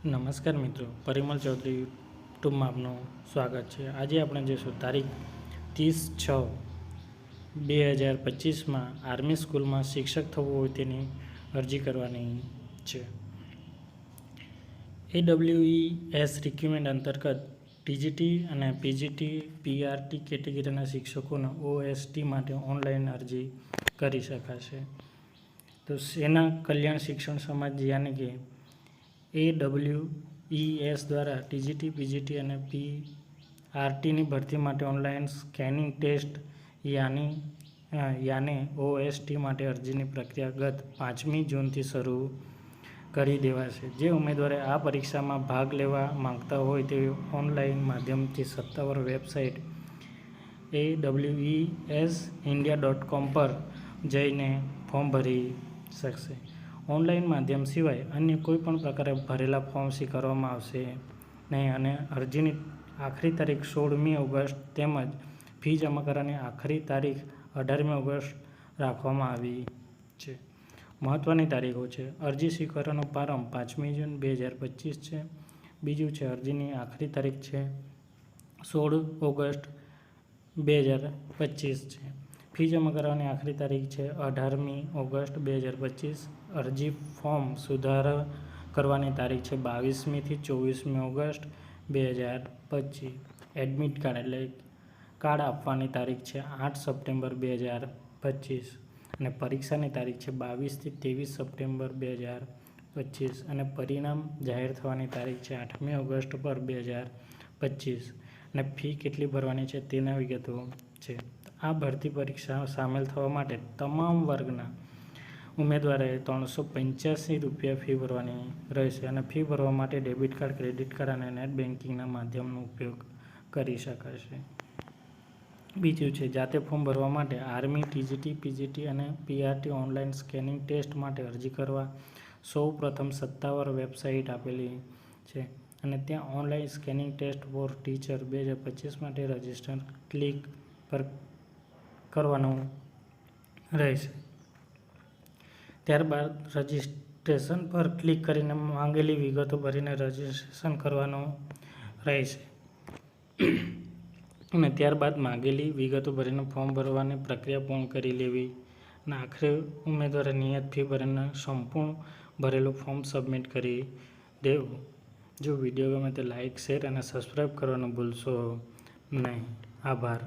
નમસ્કાર મિત્રો, પરિમલ ચૌધરી યુટ્યુબમાં આપનું સ્વાગત છે। આજે આપણે જોઈશું તારીખ 30/6/2025 આર્મી સ્કૂલમાં શિક્ષક થવું હોય તેની અરજી કરવાની છે। AWES રિક્રુટમેન્ટ અંતર્ગત ટીજીટી અને પીજીટી પીઆરટી કેટેગરીના શિક્ષકોના OST માટે ઓનલાઈન અરજી કરી શકાશે। તો સેના કલ્યાણ શિક્ષણ સમાજ યાની કે AWES દ્વારા ટીજીટી, પીજીટી અને પીઆરટીની ભરતી માટે ઓનલાઈન સ્કેનિંગ ટેસ્ટ યાને OST માટે અરજીની પ્રક્રિયા ગત 5મી જૂનથી શરૂ કરી દેવાશે। જે ઉમેદવારે આ પરીક્ષામાં ભાગ લેવા માંગતા હોય તે ઓનલાઈન માધ્યમથી સત્તાવાર વેબસાઇટ awesindia.com પર જઈને ફોર્મ ભરી શકશે। ઓનલાઈન માધ્યમ સિવાય અન્ય કોઈપણ પ્રકારે ભરેલા ફોર્મ સ્વીકારવામાં આવશે નહીં અને અરજીની આખરી તારીખ 16મી ઓગસ્ટ તેમજ ફી જમા કરવાની આખરી તારીખ 18મી ઓગસ્ટ રાખવામાં આવી છે। મહત્વની તારીખો છે: અરજી સ્વીકારવાનો પ્રારંભ 5મી જૂન 2025 છે। બીજું છે અરજીની આખરી તારીખ છે 16 ઓગસ્ટ 2025 છે। ફી જમા કરવાની આખરી તારીખ છે 18મી ઓગસ્ટ 2025। અરજી ફોર્મ સુધારા કરવાની તારીખ છે 22મી થી 24મી ઓગસ્ટ 2025। એડમિટ કાર્ડ એટલે કાર્ડ આપવાની તારીખ છે 8 સપ્ટેમ્બર 2025 અને પરીક્ષાની તારીખ છે 22 થી 23 સપ્ટેમ્બર 2025 અને પરિણામ જાહેર થવાની તારીખ છે 8મી ઓગસ્ટ પર 2025 અને ફી કેટલી ભરવાની છે તેના વિગતો છે। આ ભરતી પરીક્ષામાં સામેલ થવા માટે તમામ વર્ગના ઉમેદવારોએ ₹385 ફી ભરવાની રહેશે અને ફી ભરવા માટે ડેબિટ કાર્ડ, ક્રેડિટ કાર્ડ અને નેટ બેન્કિંગના માધ્યમનો ઉપયોગ કરી શકાશે। બીજું છે જાતે ફોર્મ ભરવા માટે આર્મી, ટીજીટી, પીજીટી અને પીઆરટી ઓનલાઈન સ્કેનિંગ ટેસ્ટ માટે અરજી કરવા સૌ પ્રથમ સત્તાવાર વેબસાઇટ આપેલી છે અને ત્યાં online scanning test for teacher 2025 માટે રજિસ્ટર ક્લિક પર કરવાનું રહેશે। ત્યારબાદ રજિસ્ટ્રેશન પર ક્લિક કરીને માંગેલી વિગતો ભરીને રજિસ્ટ્રેશન કરવાનું રહેશે અને ત્યારબાદ માંગેલી વિગતો ભરીને ફોર્મ ભરવાની પ્રક્રિયા પૂર્ણ કરી લેવી અને આખરે ઉમેદવારે નિયત ફી ભરીને સંપૂર્ણ ભરેલું ફોર્મ સબમિટ કરી દેવું। જો વિડીયો ગમે તો લાઇક, શેર અને સબસ્ક્રાઈબ કરવાનું ભૂલશો નહીં। આભાર।